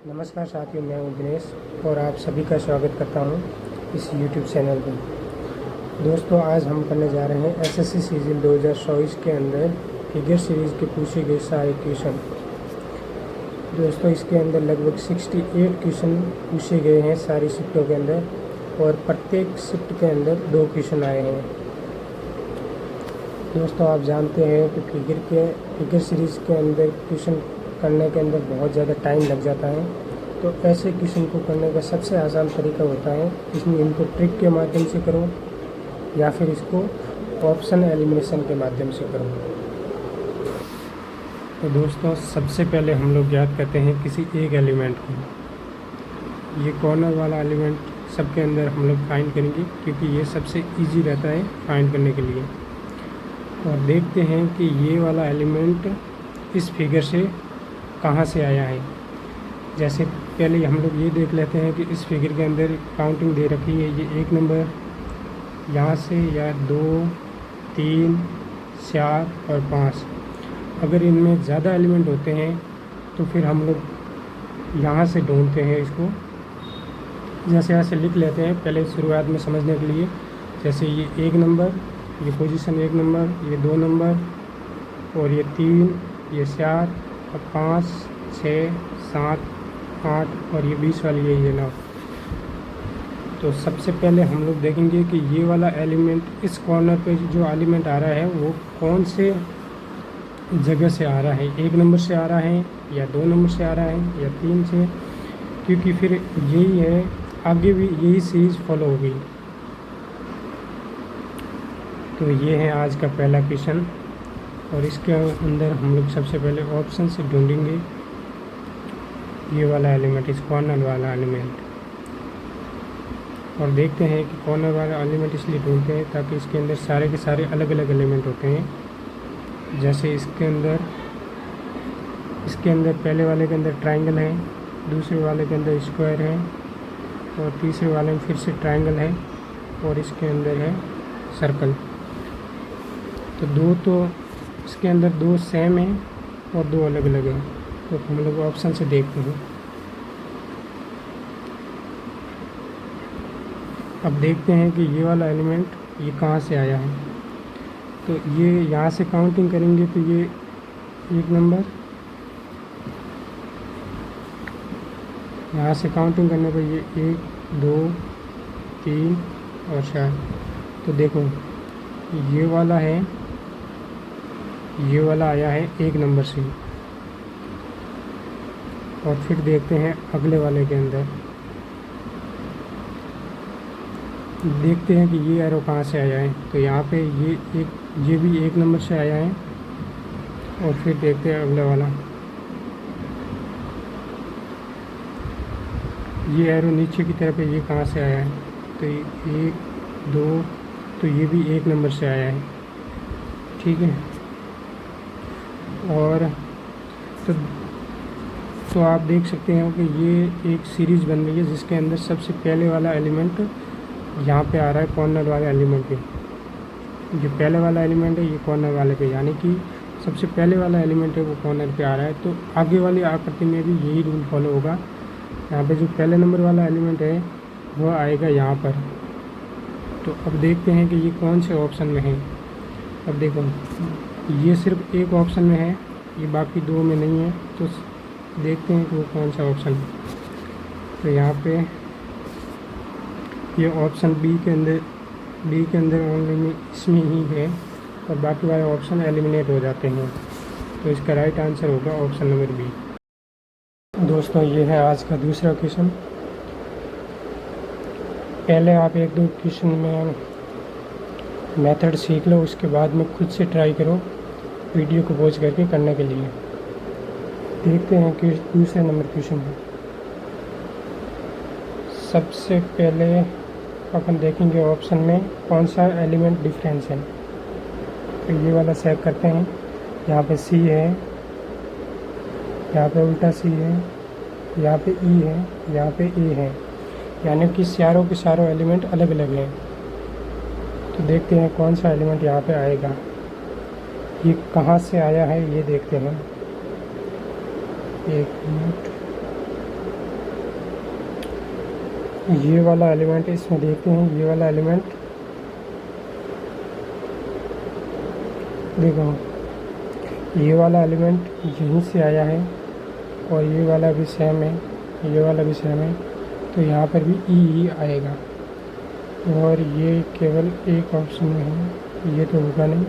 नमस्कार साथियों, मैं हूं दिनेश और आप सभी का स्वागत करता हूं इस YouTube चैनल पर। दोस्तों, आज हम करने जा रहे हैं एसएससी सीजीएल 2024 के अंदर फिगर सीरीज़ के पूछे गए सारे क्वेश्चन। दोस्तों, इसके अंदर लगभग 68 क्वेश्चन पूछे गए हैं सारी शिफ्टों के अंदर और प्रत्येक शिफ्ट के अंदर 2 क्वेश्चन आए हैं। दोस्तों, आप जानते हैं कि फिगर सीरीज़ के अंदर क्वेश्चन करने के अंदर बहुत ज़्यादा टाइम लग जाता है, तो ऐसे क्वेश्चन को करने का सबसे आसान तरीका होता है इसमें इनको ट्रिक के माध्यम से करो या फिर इसको ऑप्शन एलिमिनेशन के माध्यम से करो। तो दोस्तों, सबसे पहले हम लोग याद करते हैं किसी एक एलिमेंट को। ये कॉर्नर वाला एलिमेंट सबके अंदर हम लोग फाइंड करेंगे क्योंकि ये सबसे ईजी रहता है फाइंड करने के लिए। और देखते हैं कि ये वाला एलिमेंट इस फिगर से कहाँ से आया है। जैसे पहले हम लोग ये देख लेते हैं कि इस फिगर के अंदर काउंटिंग दे रखी है, ये 1 नंबर यहाँ से या 2, 3, 4 और 5। अगर इनमें ज़्यादा एलिमेंट होते हैं तो फिर हम लोग यहाँ से ढूंढते हैं इसको। जैसे ऐसे लिख लेते हैं पहले शुरुआत में समझने के लिए। जैसे ये 1 नंबर, ये पोजीशन 1 नंबर, ये 2 नंबर और ये 3, ये 4 और 5, 6, 7, 8 और ये 20 वाली है, ये 9। तो सबसे पहले हम लोग देखेंगे कि ये वाला एलिमेंट इस कॉर्नर पे जो एलिमेंट आ रहा है वो कौन से जगह से आ रहा है। 1 नंबर से आ रहा है या 2 नंबर से आ रहा है या 3 से, क्योंकि फिर यही है, आगे भी यही सीरीज़ फॉलो होगी। तो ये है आज का पहला क्वेश्चन और इसके अंदर हम लोग सबसे पहले ऑप्शन से ढूंढेंगे ये वाला एलिमेंट, इस कॉर्नर वाला एलिमेंट। और देखते हैं कि कॉर्नर वाला एलिमेंट इसलिए ढूंढते हैं ताकि इसके अंदर सारे के सारे अलग अलग एलिमेंट होते हैं। जैसे इसके अंदर पहले वाले के अंदर ट्रायंगल है, दूसरे वाले के अंदर स्क्वायर है और तीसरे वाले में फिर से ट्रायंगल है और इसके अंदर है सर्कल। तो इसके अंदर 2 सेम हैं और 2 अलग अलग हैं। तो हम लोग ऑप्शन से देखते हैं। अब देखते हैं कि ये वाला एलिमेंट ये कहाँ से आया है। तो ये यहाँ से काउंटिंग करेंगे तो ये 1 नंबर, यहाँ से काउंटिंग करने पर ये 1, 2, 3 और 4। तो देखो ये वाला है, ये वाला आया है 1 नंबर से। और फिर देखते हैं अगले वाले के अंदर, देखते हैं कि ये एरो कहाँ से आया है। तो यहाँ पे ये भी 1 नंबर से आया है। और फिर देखते हैं अगले वाला, ये एरो नीचे की तरफ है, ये कहाँ से आया है। तो 1, 2, तो ये भी 1 नंबर से आया है, ठीक है। और तो आप देख सकते हैं कि ये एक सीरीज़ बन रही है जिसके अंदर सबसे पहले वाला एलिमेंट यहाँ पे आ रहा है, कॉर्नर वाले एलिमेंट पे। जो पहले वाला एलिमेंट है ये कॉर्नर वाले पे, यानी कि सबसे पहले वाला एलिमेंट है वो कॉर्नर पे आ रहा है। तो आगे वाली आकृति में भी यही रूल फॉलो होगा। यहाँ पे जो पहले नंबर वाला एलिमेंट है वो आएगा यहाँ पर। तो अब देखते हैं कि ये कौन से ऑप्शन में है। अब देखो ये सिर्फ एक ऑप्शन में है, ये बाकी 2 में नहीं है। तो देखते हैं कि वो कौन सा ऑप्शन है। तो यहाँ पे ये ऑप्शन बी के अंदर ओनली में इसमें ही है और बाकी वाले ऑप्शन एलिमिनेट हो जाते हैं। तो इसका राइट आंसर होगा ऑप्शन नंबर बी। दोस्तों, ये है आज का दूसरा क्वेश्चन। पहले आप 1-2 क्वेश्चन में मेथड सीख लो, उसके बाद में खुद से ट्राई करो वीडियो को पॉज करके करने के लिए। देखते हैं कि दूसरे नंबर क्वेश्चन है। सबसे पहले अपन देखेंगे ऑप्शन में कौन सा एलिमेंट डिफरेंस है। तो ये वाला सेव करते हैं। यहाँ पे सी है, यहाँ पे उल्टा सी है, यहाँ पे ई है, यहाँ पे ए है, यानी कि चारों के चारों एलिमेंट अलग अलग हैं। तो देखते हैं कौन सा एलिमेंट यहाँ पे आएगा। ये कहाँ से आया है ये देखते हैं। 1 मिनट। ये वाला एलिमेंट इसमें देखते हैं, ये वाला एलिमेंट देखो, ये वाला एलिमेंट यहीं से आया है और ये वाला भी सेम है, ये वाला भी सेम है, तो यहाँ पर भी ई आएगा। और ये केवल एक ऑप्शन में है, ये तो होगा नहीं,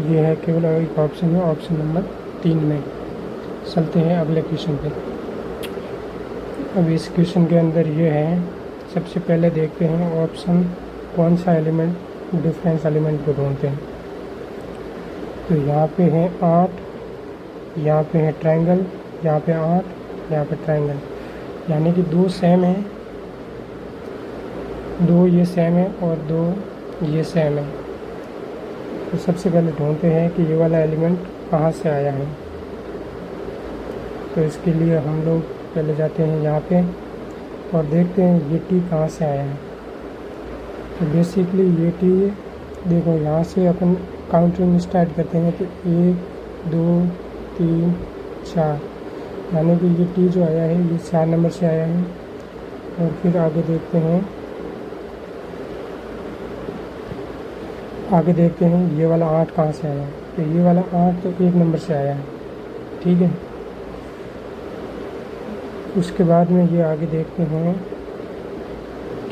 ये है केवल एक ऑप्शन में, ऑप्शन नंबर 3 में। चलते हैं अगले क्वेश्चन पे। अब इस क्वेश्चन के अंदर ये है, सबसे पहले देखते हैं ऑप्शन कौन सा एलिमेंट डिफरेंस एलिमेंट को ढूंढते हैं। तो यहाँ पे है 8, यहाँ पे है ट्रायंगल, यहाँ पे 8, यहाँ पे ट्रायंगल, यानी कि 2 सेम है, 2 ये सेम है और 2 ये सेम है। तो सबसे पहले ढूंढते हैं कि ये वाला एलिमेंट कहाँ से आया है। तो इसके लिए हम लोग पहले जाते हैं यहाँ पे और देखते हैं ये टी कहाँ से आया है। तो बेसिकली ये टी देखो, यहाँ से अपन काउंटिंग स्टार्ट करते हैं, तो 1 2 3 4, यानी कि ये टी जो आया है ये 4 नंबर से आया है। और फिर आगे देखते हैं ये वाला 8 कहाँ से आया है। तो ये वाला 8 तो 1 नंबर से आया है, ठीक है। उसके बाद में ये आगे देखते हैं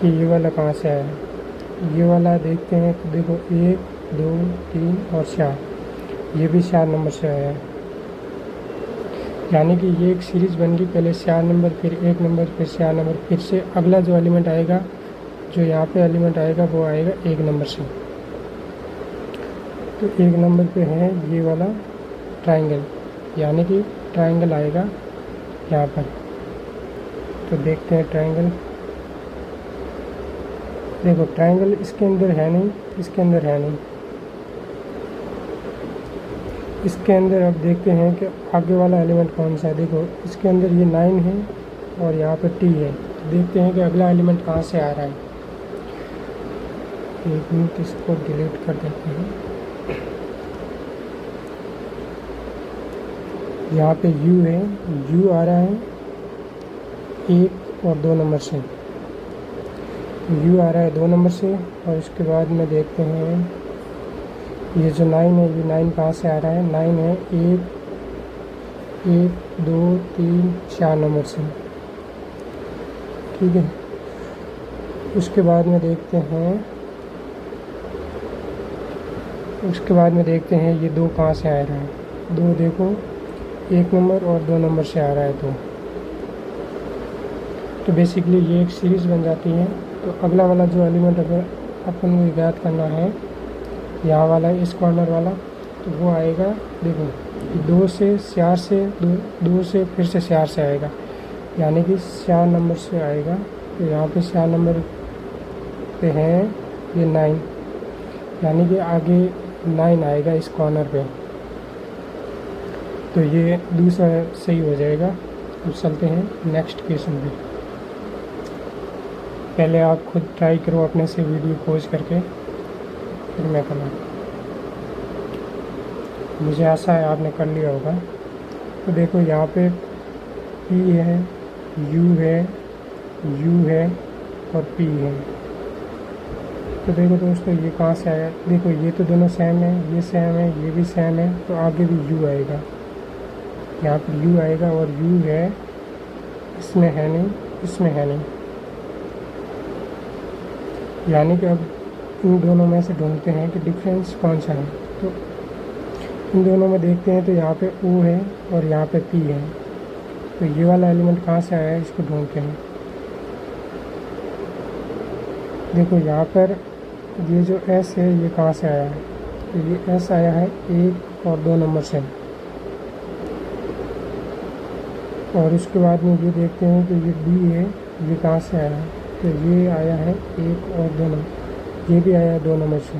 कि ये वाला कहाँ से आया है। ये वाला देखते हैं, तो देखो 1 2 3 और 4, ये भी 4 नंबर से आया है, यानी कि ये एक सीरीज़ बन गई, पहले 4 नंबर, फिर 1 नंबर, फिर 4 नंबर, फिर से अगला जो एलिमेंट आएगा, जो यहाँ पे एलिमेंट आएगा वो आएगा 1 नंबर से। तो 1 नंबर पे है ये वाला ट्रायंगल, यानी कि ट्रायंगल आएगा यहाँ पर। तो देखते हैं ट्रायंगल, देखो ट्रायंगल इसके अंदर है नहीं, इसके अंदर है नहीं, इसके अंदर अब देखते हैं कि आगे वाला एलिमेंट कौन सा है। देखो इसके अंदर ये 9 है और यहाँ पे टी है। तो देखते हैं कि अगला एलिमेंट कहाँ से आ रहा है। 1 मिनट, इसको डिलीट कर देते हैं। यहाँ पे यू है, यू आ रहा है 1 और 2 नंबर से, यू आ रहा है 2 नंबर से। और इसके बाद में देखते हैं ये जो 9 है, ये 9 कहाँ से आ रहा है। 9 है 1 2 3 4 नंबर से, ठीक है। उसके बाद में देखते हैं ये 2 कहाँ से आ रहा है। 2 देखो 1 नंबर और 2 नंबर से आ रहा है। तो बेसिकली ये एक सीरीज़ बन जाती है। तो अगला वाला जो एलिमेंट अगर अपन को ज्ञात करना है, यहाँ वाला इस कॉर्नर वाला, तो वो आएगा, देखो 2 से 4 से 2 से फिर से 4 से आएगा, यानी कि 4 नंबर से आएगा। तो यहाँ पे 4 नंबर पे है ये 9, यानी कि आगे 9 आएगा इस कॉर्नर पे। तो ये दूसरा सही हो जाएगा। अब चलते हैं नेक्स्ट क्वेश्चन पे। पहले आप खुद ट्राई करो अपने से वीडियो पॉज करके, फिर मैं करना। मुझे आशा है आपने कर लिया होगा। तो देखो यहाँ पे P है, U है और P है। तो देखो दोस्तों ये कहाँ से आया। देखो ये तो दोनों सेम है, ये सेम है, ये भी सेम है, तो आगे भी U आएगा, यहाँ पर U आएगा। और U है, इसमें है नहीं, इसमें है नहीं, यानी कि अब इन दोनों में से ढूंढते हैं कि डिफरेंस कौन सा है। तो इन दोनों में देखते हैं, तो यहाँ पे O है और यहाँ पे P है। तो ये वाला एलिमेंट कहाँ से आया है, इसको ढूंढते हैं। देखो यहाँ पर ये जो S है ये कहाँ से आया है। तो ये S आया है 1 और 2 नंबर से। और उसके बाद में ये देखते हैं कि ये D है, ये कहाँ से आया है। तो ये आया है 1 और 2 नंबर, ये भी आया है 2 नंबर से।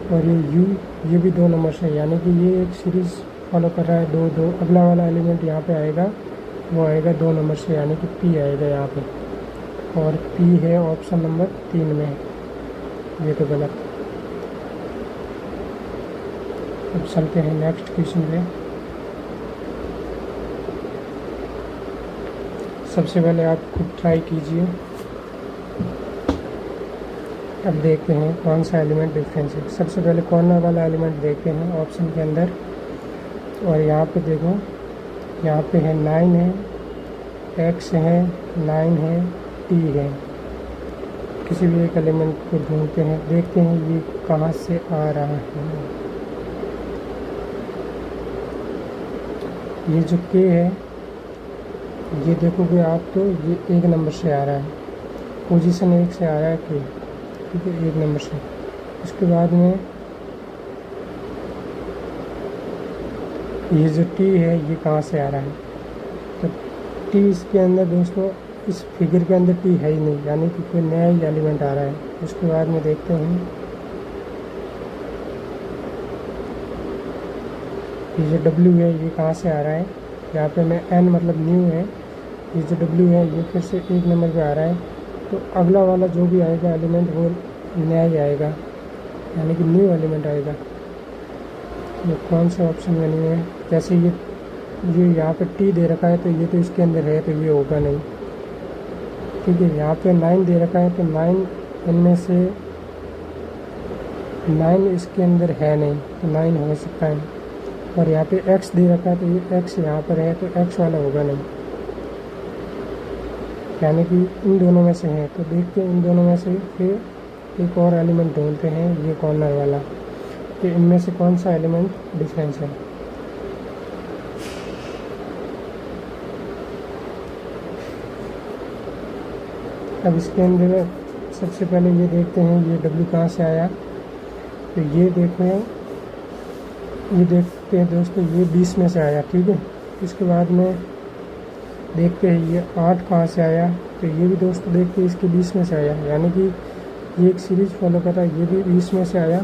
और ये U, ये भी 2 नंबर से, यानी कि ये एक सीरीज़ फॉलो कर रहा है 2 2। अगला वाला एलिमेंट यहाँ पे आएगा, वो आएगा 2 नंबर से, यानी कि P आएगा यहाँ पे। और P है ऑप्शन नंबर 3 में, ये तो गलत। अब चलते हैं नेक्स्ट क्वेश्चन पे। सबसे पहले आप खुद ट्राई कीजिए। अब देखते हैं कौन सा एलिमेंट डिफरेंस है। सबसे पहले कॉर्नर वाला एलिमेंट देखते हैं ऑप्शन के अंदर, और यहाँ पे देखो, यहाँ पे है 9 है, x है, 9 है, t है। किसी भी एक एलिमेंट को ढूंढते हैं, देखते हैं ये कहाँ से आ रहा है। ये जो k है, ये देखोगे आप तो ये 1 नंबर से आ रहा है, पोजीशन 1 से आ रहा है k, ठीक है, 1 नंबर से। उसके बाद में ये जो t है ये कहाँ से आ रहा है, तो t इसके अंदर दोस्तों इस फिगर के अंदर t है ही नहीं, यानी कि कोई नया ही एलिमेंट आ रहा है। उसके बाद में देखते हैं ये जो w है ये कहाँ से आ रहा है, यहाँ पे मैं n मतलब न्यू है, ये जो w है ये फिर से 1 नंबर पे आ रहा है, तो अगला वाला जो भी आएगा एलिमेंट वो नया ही आएगा, यानी कि न्यू एलिमेंट आएगा। ये कौन से ऑप्शन में नहीं है, जैसे ये यहाँ पे t दे रखा है तो ये तो इसके अंदर है, तो ये होगा नहीं, ठीक है। यहाँ पे 9 दे रखा है तो 9 इनमें से 9 इसके अंदर है नहीं, तो 9 हो सकता है। और यहाँ पे x दे रखा है तो ये x यहाँ पर है, तो x वाला होगा नहीं, यानी कि इन दोनों में से है। तो देखते हैं इन दोनों में से फिर एक और एलिमेंट ढूंढते हैं, ये कॉर्नर वाला, कि इनमें से कौन सा एलिमेंट डिफरेंस है। अब इसके अंदर सबसे पहले ये देखते हैं ये w कहाँ से आया, तो ये देखो, ये देखते हैं दोस्तों ये 20 में से आया, ठीक है। इसके बाद में देखते हैं ये 8 कहाँ से आया, तो ये भी दोस्तों देखते हैं इसके 20 में से आया, यानी कि ये एक सीरीज़ फॉलो कर रहा है, ये भी 20 में से आया।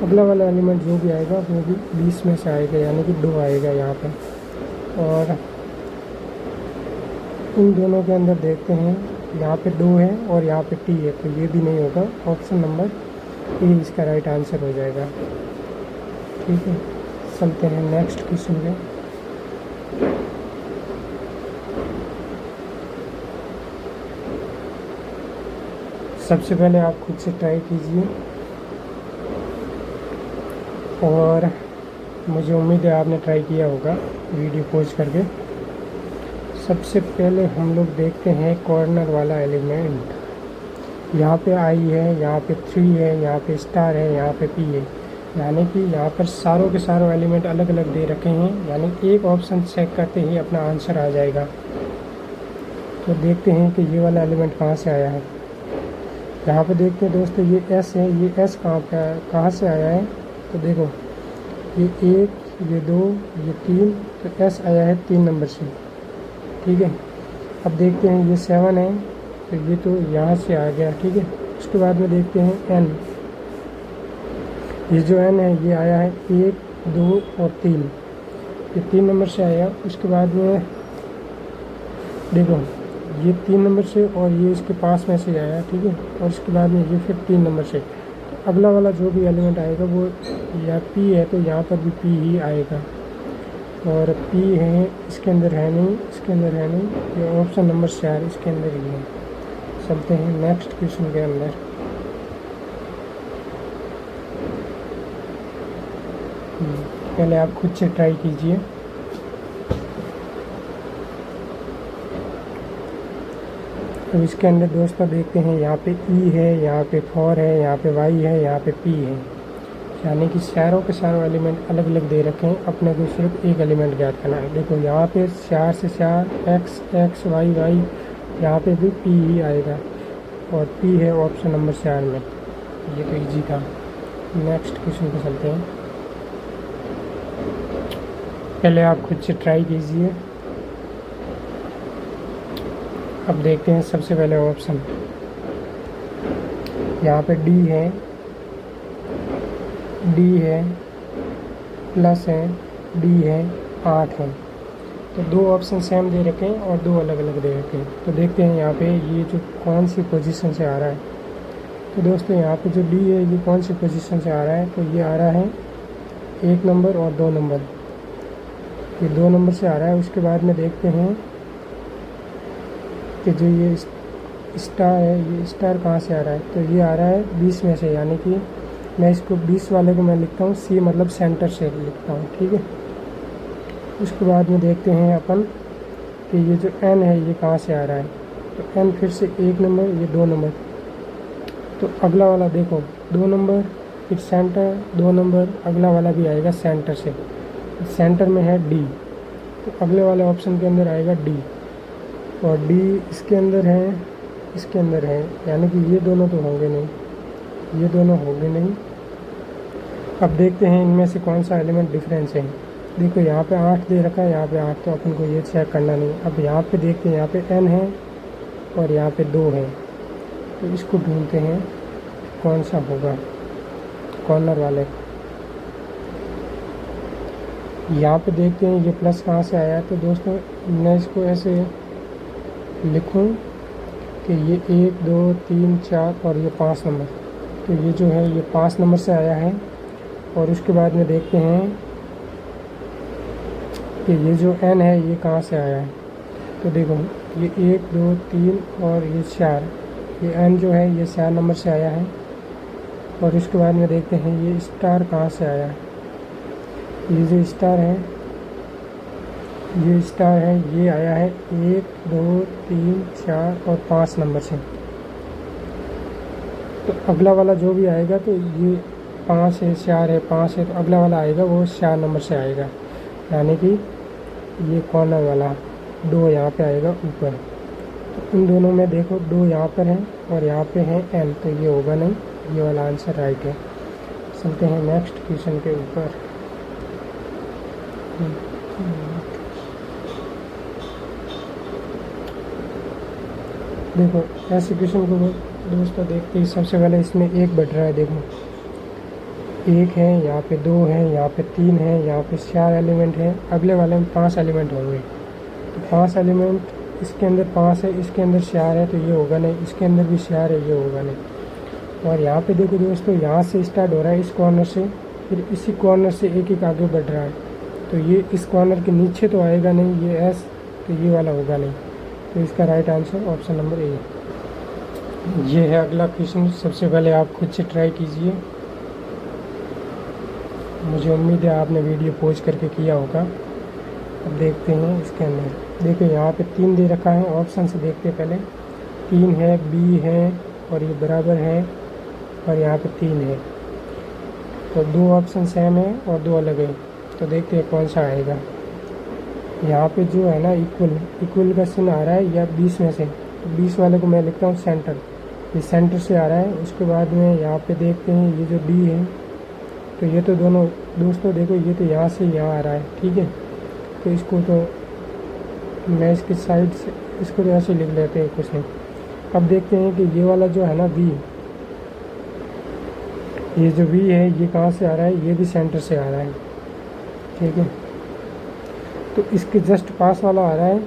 अगला वाला एलिमेंट जो भी आएगा वो भी 20 में से आएगा, यानी कि 2 आएगा यहाँ पे। और इन दोनों के अंदर देखते हैं यहाँ पे 2 है और यहाँ पे t है, तो ये भी नहीं होगा, ऑप्शन नंबर ए इसका राइट आंसर हो जाएगा, ठीक है। चलते हैं नेक्स्ट क्वेश्चन पे। सबसे पहले आप खुद से ट्राई कीजिए, और मुझे उम्मीद है आपने ट्राई किया होगा वीडियो पॉज करके। सबसे पहले हम लोग देखते हैं कॉर्नर वाला एलिमेंट। यहाँ पे i है, यहाँ पे 3 है, यहाँ पे स्टार है, यहाँ पे p है, यानी कि यहाँ पर सारों के सारों एलिमेंट अलग अलग दे रखे हैं, यानी एक ऑप्शन चेक करते ही अपना आंसर आ जाएगा। तो देखते हैं कि ये वाला एलिमेंट कहाँ से आया है। यहाँ पे देखते हैं दोस्तों ये s है, ये s कहाँ से आया है, तो देखो ये 1, ये 2, ये 3, तो s आया है 3 नंबर से, ठीक है। अब देखते हैं ये 7 है, तो ये तो यहाँ से आ गया, ठीक है। उसके बाद में देखते हैं n, ये जो n है ये आया है 1, 2 और 3, ये 3 नंबर से आया। उसके बाद में देखो ये 3 नंबर से और ये इसके पास में से आया, ठीक है। और उसके बाद में ये फिर 3 नंबर से, तो अगला वाला जो भी एलिमेंट आएगा वो या p है, तो यहाँ पर भी p ही आएगा। और p है इसके अंदर है नहीं, इसके अंदर है नहीं, ये ऑप्शन नंबर 4 इसके अंदर ही है। चलते हैं नेक्स्ट क्वेश्चन के अंदर। पहले आप खुद से ट्राई कीजिए। तो इसके अंदर दोस्तों देखते हैं यहाँ पे e है, यहाँ पे 4 है, यहाँ पे y है, यहाँ पे p है, यानी कि सारों के सारों एलिमेंट अलग अलग दे रखे हैं। अपने को सिर्फ एक एलिमेंट ज्ञात करना है। देखो यहाँ पे 4 से 4 x x y y, यहाँ पे भी p ही आएगा, और p है ऑप्शन नंबर 4 में। ये तो इजी था। नेक्स्ट क्वेश्चन पे चलते हैं। पहले आप खुद से ट्राई कीजिए। अब देखते हैं सबसे पहले ऑप्शन, यहाँ पे डी है, प्लस है, डी है, 8 है, तो 2 ऑप्शन सेम दे रखे हैं और 2 अलग अलग दे रखे हैं। तो देखते हैं यहाँ पे ये जो कौन सी पोजीशन से आ रहा है। तो दोस्तों यहाँ पे जो डी है ये कौन सी पोजीशन से आ रहा है, तो ये आ रहा है 1 नंबर और 2 नंबर, ये 2 नंबर से आ रहा है। उसके बाद में देखते हैं कि जो ये स्टार है, ये स्टार कहाँ से आ रहा है, तो ये आ रहा है 20 में से, यानी कि मैं इसको 20 वाले को मैं लिखता हूँ सी, मतलब सेंटर से लिखता हूँ, ठीक है। उसके बाद में देखते हैं अपन कि ये जो एन है ये कहाँ से आ रहा है, तो एन फिर से 1 नंबर, ये 2 नंबर, तो अगला वाला देखो 2 नंबर, फिर सेंटर 2 नंबर, अगला वाला भी आएगा सेंटर से, सेंटर में है डी, तो अगले वाले ऑप्शन के अंदर आएगा डी, और डी इसके अंदर है, इसके अंदर है, यानी कि ये दोनों तो होंगे नहीं, ये दोनों होंगे नहीं। अब देखते हैं इनमें से कौन सा एलिमेंट डिफरेंस है। देखो यहाँ पे 8 दे रखा है, यहाँ पे 8, तो अपन को ये चेक करना नहीं। अब यहाँ पे देखते हैं, यहाँ पे n है और यहाँ पे 2 है, तो इसको ढूंढते हैं कौन सा होगा कॉर्नर वाले। यहाँ पे देखते हैं ये प्लस कहाँ से आया है, तो दोस्तों मैं इसको ऐसे लिखूँ कि ये 1 2 3 4 और ये 5 नंबर, तो ये जो है ये 5 नंबर से आया है। और उसके बाद में देखते हैं कि ये जो n है ये कहाँ से आया है, तो देखो ये 1 2 3 और ये 4, ये n जो है ये 4 नंबर से आया है। और उसके बाद में देखते हैं ये स्टार कहाँ से आया है, ये जो स्टार है, ये स्टार है, ये आया है 1 2 3 4 और 5 नंबर से। तो अगला वाला जो भी आएगा, तो ये 5 है, 4 है, 5 है, तो अगला वाला आएगा वो 4 नंबर से आएगा, यानी कि ये कॉर्नर वाला 2 यहाँ पे आएगा ऊपर। तो इन दोनों में देखो 2 यहाँ पर है और यहाँ पे है n, तो ये होगा नहीं, ये वाला आंसर राइट है। चलते हैं नेक्स्ट क्वेश्चन के ऊपर। देखो ऐसे क्वेश्चन को दोस्तों देखते ही सबसे पहले इसमें 1 बढ़ रहा है, देखो 1 है, यहाँ पे 2 है, यहाँ पे 3 है, यहाँ पे 4 एलिमेंट है, अगले वाले में 5 एलिमेंट होंगे। तो 5 एलिमेंट, इसके अंदर 5 है, इसके अंदर 4 है, तो ये होगा नहीं, इसके अंदर भी 4 है, ये होगा नहीं। और यहाँ पे देखो दोस्तों, यहाँ से स्टार्ट हो रहा है इस कॉर्नर से, फिर इसी कॉर्नर से एक एक आगे बढ़ रहा है, तो ये इस कॉर्नर के नीचे तो आएगा नहीं, ये एस, तो ये वाला होगा नहीं। तो इसका right answer option number A. ये है अगला क्वेश्चन, सबसे पहले आप खुद से ट्राई कीजिए, मुझे उम्मीद है आपने वीडियो पॉज करके किया होगा। अब देखते हैं इसके अंदर, देखो यहाँ पे 3 दे रखा है, ऑप्शन से देखते हैं पहले। 3 है, बी है और ये बराबर है, और यहाँ पे 3 है, तो 2 ऑप्शन सेम है और 2 अलग है, तो देखते हैं कौन सा आएगा। यहाँ पे जो है ना इक्वल का चिन्ह आ रहा है या 20 में से, तो 20 वाले को मैं लिखता हूँ सेंटर, ये सेंटर से आ रहा है। उसके बाद में यहाँ पे देखते हैं ये जो डी है, तो ये तो दोनों दोस्तों देखो ये तो यहाँ से यहाँ आ रहा है, ठीक है। तो इसको तो मैं इसकी साइड से इसको तो ऐसे लिख लेते हैं, कुछ नहीं। अब देखते हैं कि ये वाला जो है ना वी, ये जो वी है ये कहाँ से आ रहा है, ये भी सेंटर से आ रहा है, ठीक है। तो इसके जस्ट पास वाला आ रहा है,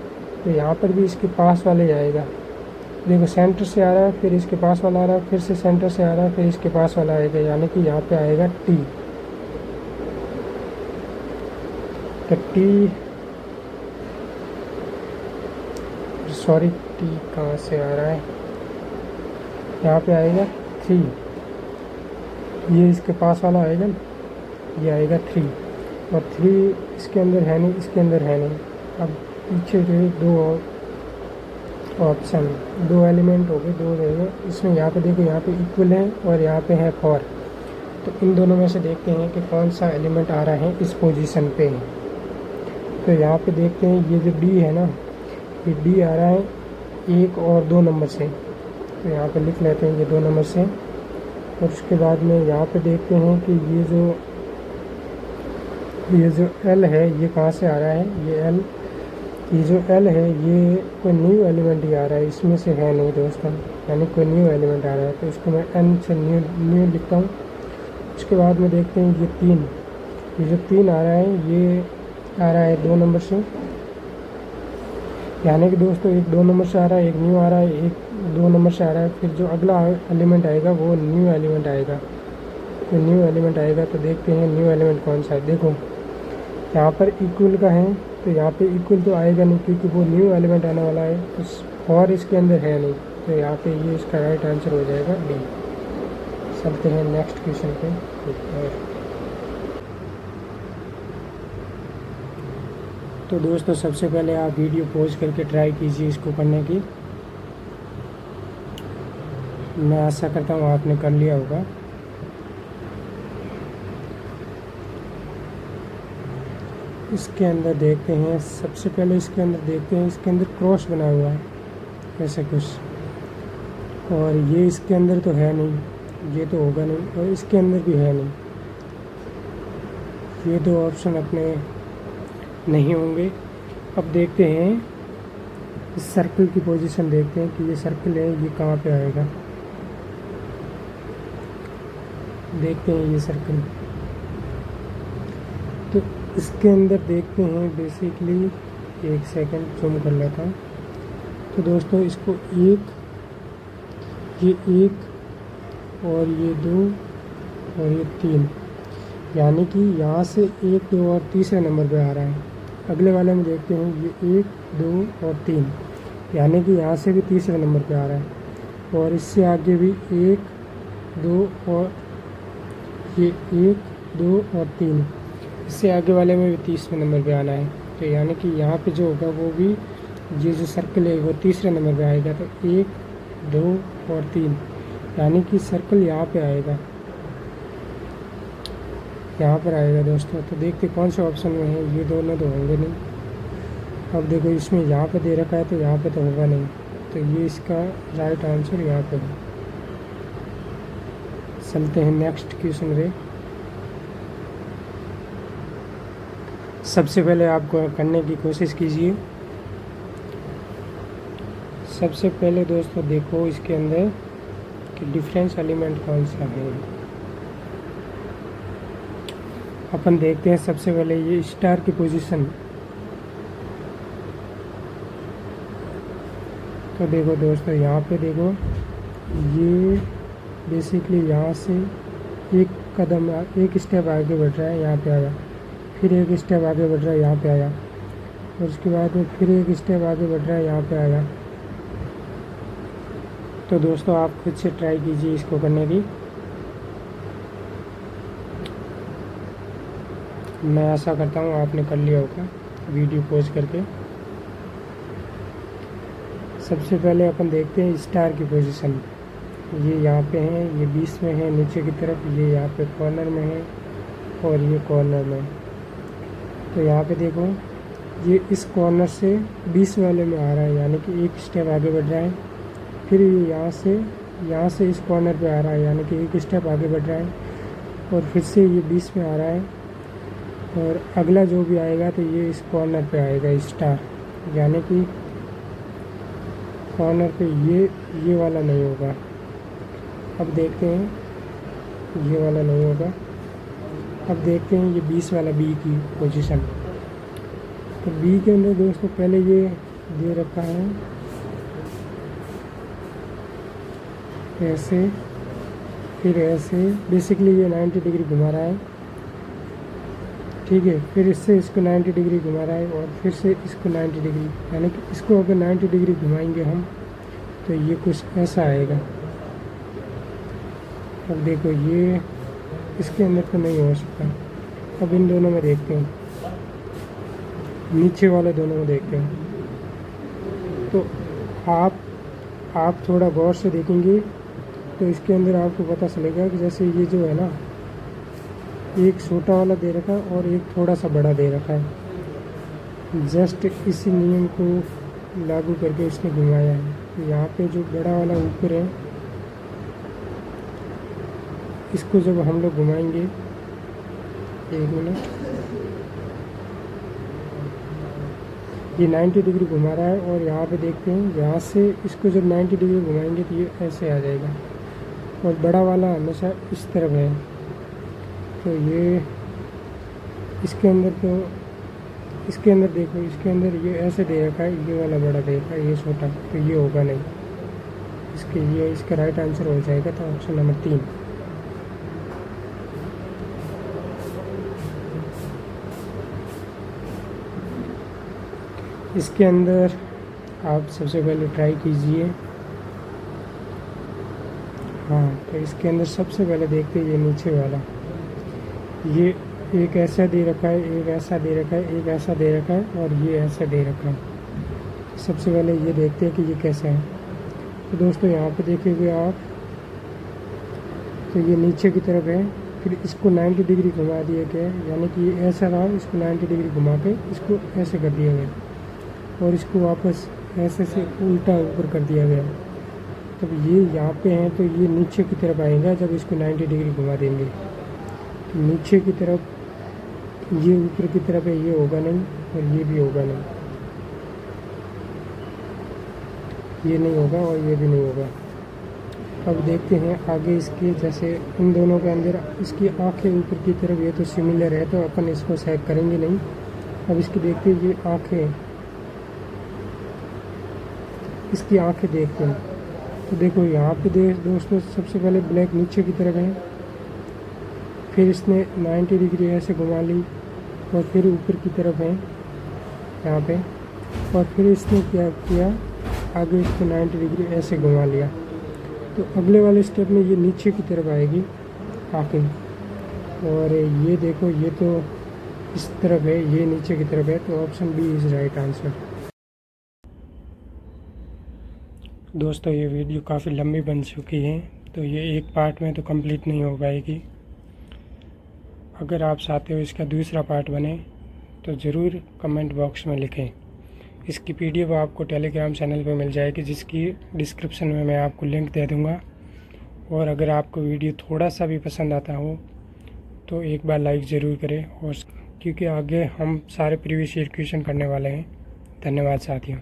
तो यहाँ पर भी इसके पास वाले आएगा। देखो सेंटर से आ रहा है, फिर इसके पास वाला आ रहा है, फिर से सेंटर से आ रहा है, फिर इसके पास वाला आएगा, यानी कि यहाँ पे आएगा टी। तो टी, सॉरी टी कहाँ से आ रहा है, यहाँ पे आएगा 3, ये इसके पास वाला आएगा, ये आएगा 3, और 3 इसके अंदर है नहीं, इसके अंदर है नहीं। अब पीछे के 2 ऑप्शन, 2 एलिमेंट हो गए, 2 रहेंगे इसमें। यहाँ पे देखो यहाँ पे इक्वल है और यहाँ पे है 4, तो इन दोनों में से देखते हैं कि कौन सा एलिमेंट आ रहा है इस पोजीशन पे। तो यहाँ पे देखते हैं ये जो डी है ना, ये डी आ रहा है 1 और 2 नंबर से, तो यहाँ पे लिख लेते हैं ये 2 नंबर से। और उसके बाद में यहाँ पे देखते हैं कि ये जो एल है ये कहाँ से आ रहा है, ये जो एल है ये कोई न्यू एलिमेंट ही आ रहा है, इसमें से है नहीं दोस्तों, यानी कोई न्यू एलिमेंट आ रहा है, तो इसको मैं एन से न्यू लिखता हूँ। उसके बाद में देखते हैं ये 3, ये जो 3 आ रहा है ये आ रहा है 2 नंबर से, यानी कि दोस्तों एक 2 नंबर से आ रहा है, एक न्यू आ रहा है, एक 2 नंबर से आ रहा है, फिर जो अगला एलिमेंट आएगा वो न्यू एलिमेंट आएगा। तो न्यू एलिमेंट आएगा, तो देखते हैं न्यू एलिमेंट कौन सा है। देखो यहाँ पर इक्वल का है, तो यहाँ पे इक्वल तो आएगा नहीं क्योंकि वो न्यू एलिमेंट आने वाला है, तो 4 इसके अंदर है नहीं, तो यहाँ पे ये इसका राइट आंसर हो जाएगा डी। चलते हैं नेक्स्ट क्वेश्चन पे। तो दोस्तों सबसे पहले आप वीडियो पॉज करके ट्राई कीजिए इसको करने की। मैं आशा करता हूँ आपने कर लिया होगा। इसके अंदर देखते हैं, सबसे पहले इसके अंदर देखते हैं, इसके अंदर क्रॉस बना हुआ है ऐसे कुछ, और ये इसके अंदर तो है नहीं, ये तो होगा नहीं, और इसके अंदर भी है नहीं। ये दो ऑप्शन अपने नहीं होंगे। अब देखते हैं इस सर्कल की पोजीशन, देखते हैं कि ये सर्कल है ये कहाँ पे आएगा। देखते हैं ये सर्कल, तो इसके अंदर देखते हैं बेसिकली, एक सेकंड जूम कर लेता हूँ। तो दोस्तों इसको ये एक और ये 2 और ये 3, यानी कि यहाँ से 1, 2 और तीसरे नंबर पे आ रहा है। अगले वाले में देखते हैं ये 1, 2 और 3, यानी कि यहाँ से भी तीसरे नंबर पे आ रहा है, और इससे आगे भी 1, 2 और ये 1, 2 और 3, इससे आगे वाले में भी तीसरे नंबर पे आना है। तो यानी कि यहाँ पे जो होगा वो भी, ये जो सर्कल है वो तीसरे नंबर पे आएगा। तो 1, 2 और 3, यानी कि सर्कल यहाँ पे आएगा, यहाँ पर आएगा दोस्तों। तो देखते कौन से ऑप्शन में है, ये दोनों तो होंगे नहीं। अब देखो इसमें यहाँ पे दे रखा है तो यहाँ पे तो होगा नहीं, तो ये इसका राइट आंसर यहाँ पे है। चलते हैं नेक्स्ट क्वेश्चन पे। सबसे पहले आप करने की कोशिश कीजिए। सबसे पहले दोस्तों देखो इसके अंदर कि डिफरेंस एलिमेंट कौन सा है। अपन देखते हैं सबसे पहले ये स्टार की पोजीशन। तो देखो दोस्तों यहाँ पे देखो, ये बेसिकली यहाँ से एक स्टेप आगे बढ़ रहा है, यहाँ पे आया, फिर एक स्टेप आगे बढ़ रहा है, यहाँ पे आया, और उसके बाद में फिर एक स्टेप आगे बढ़ रहा है, यहाँ पे आया। तो दोस्तों आप खुद से ट्राई कीजिए इसको करने की। मैं आशा करता हूँ आपने कर लिया होगा वीडियो पॉज करके। सबसे पहले अपन देखते हैं स्टार की पोजीशन। ये यहाँ पे है, ये बीच में है नीचे की तरफ, ये यहाँ पे कॉर्नर में है, और ये कॉर्नर में। तो यहाँ पे देखो ये इस कॉर्नर से 20 वाले में आ रहा है, यानी कि एक स्टेप आगे बढ़ रहा है। फिर ये यहाँ से इस कॉर्नर पे आ रहा है, यानी कि एक स्टेप आगे बढ़ रहा है, और फिर से ये 20 में आ रहा है, और अगला जो भी आएगा तो ये इस कॉर्नर पे आएगा स्टार, यानी कि कॉर्नर पे ये वाला नहीं होगा। अब देखते हैं ये वाला नहीं होगा। अब देखते हैं ये 20 वाला बी की पोजीशन। तो बी के अंदर दोस्तों पहले ये दे रखा है ऐसे, फिर ऐसे, बेसिकली ये 90 डिग्री घुमा रहा है, ठीक है। फिर इससे इसको 90 डिग्री घुमा रहा है, और फिर से इसको 90 डिग्री, यानी कि इसको अगर 90 डिग्री घुमाएंगे हम तो ये कुछ ऐसा आएगा। अब देखो ये इसके अंदर तो नहीं हो सकता। अब इन दोनों में देखते हैं, नीचे वाले दोनों में देखते हैं। तो आप थोड़ा गौर से देखेंगे तो इसके अंदर आपको पता चलेगा कि जैसे ये जो है ना, एक छोटा वाला दे रखा है और एक थोड़ा सा बड़ा दे रखा है। जस्ट इसी नियम को लागू करके इसने घुमाया है। तो यहाँ पे जो बड़ा वाला ऊपर है, इसको जब हम लोग घुमाएंगे, 1 मिनट, ये 90 डिग्री घुमा रहा है, और यहाँ पे देखते हैं यहाँ से इसको जब 90 डिग्री घुमाएंगे तो ये ऐसे आ जाएगा, और बड़ा वाला हमेशा इस तरफ है। तो ये इसके अंदर देखो, इसके अंदर ये ऐसे दे रखा है, ये वाला बड़ा दे रखा है, ये छोटा, तो ये होगा नहीं। इसका राइट आंसर हो जाएगा तो ऑप्शन नंबर 3। इसके अंदर आप सबसे पहले ट्राई कीजिए हाँ, तो इसके अंदर सबसे पहले देखते हैं ये नीचे वाला। ये एक ऐसा दे रखा है, एक ऐसा दे रखा है, एक ऐसा दे रखा है और ये ऐसा दे रखा है। सबसे पहले ये देखते हैं कि ये कैसा है। तो दोस्तों यहाँ पे देखेंगे आप, तो ये नीचे की तरफ है, फिर इसको 90 डिग्री घुमा दिया गया है, यानी कि ये ऐसा रहा, इसको 90 डिग्री घुमा के इसको ऐसे कर दिया गया और इसको वापस ऐसे से उल्टा ऊपर कर दिया गया। तब ये यहाँ पे हैं तो ये नीचे की तरफ आएगा जब इसको 90 डिग्री घुमा देंगे। तो नीचे की तरफ ये ऊपर की तरफ है, ये होगा नहीं और ये भी होगा नहीं, ये नहीं होगा और ये भी नहीं होगा। अब देखते हैं आगे इसके, जैसे इन दोनों के अंदर इसकी आंखें ऊपर की तरफ, ये तो सिमिलर है तो अपन इसको सेट करेंगे नहीं। अब इसकी देखते हैं ये आंखें, इसकी आंखें देखते हैं। तो देखो यहाँ पे दोस्तों सबसे पहले ब्लैक नीचे की तरफ है, फिर इसने 90 डिग्री ऐसे घुमा ली और फिर ऊपर की तरफ है यहाँ पे, और फिर इसने क्या किया, आगे इसको 90 डिग्री ऐसे घुमा लिया। तो अगले वाले स्टेप में ये नीचे की तरफ आएगी आंखें, और ये देखो ये तो इस तरफ है, ये नीचे की तरफ है, तो option B is right answer. दोस्तों ये वीडियो काफ़ी लंबी बन चुकी है, तो ये एक पार्ट में तो कंप्लीट नहीं हो पाएगी। अगर आप चाहते हो इसका दूसरा पार्ट बने तो ज़रूर कमेंट बॉक्स में लिखें। इसकी पीडीएफ आपको टेलीग्राम चैनल पे मिल जाएगी, जिसकी डिस्क्रिप्शन में मैं आपको लिंक दे दूँगा। और अगर आपको वीडियो थोड़ा सा भी पसंद आता हो तो एक बार लाइक ज़रूर करें, और क्योंकि आगे हम सारे प्रीवियस ईयर क्वेश्चन करने वाले हैं। धन्यवाद साथियों।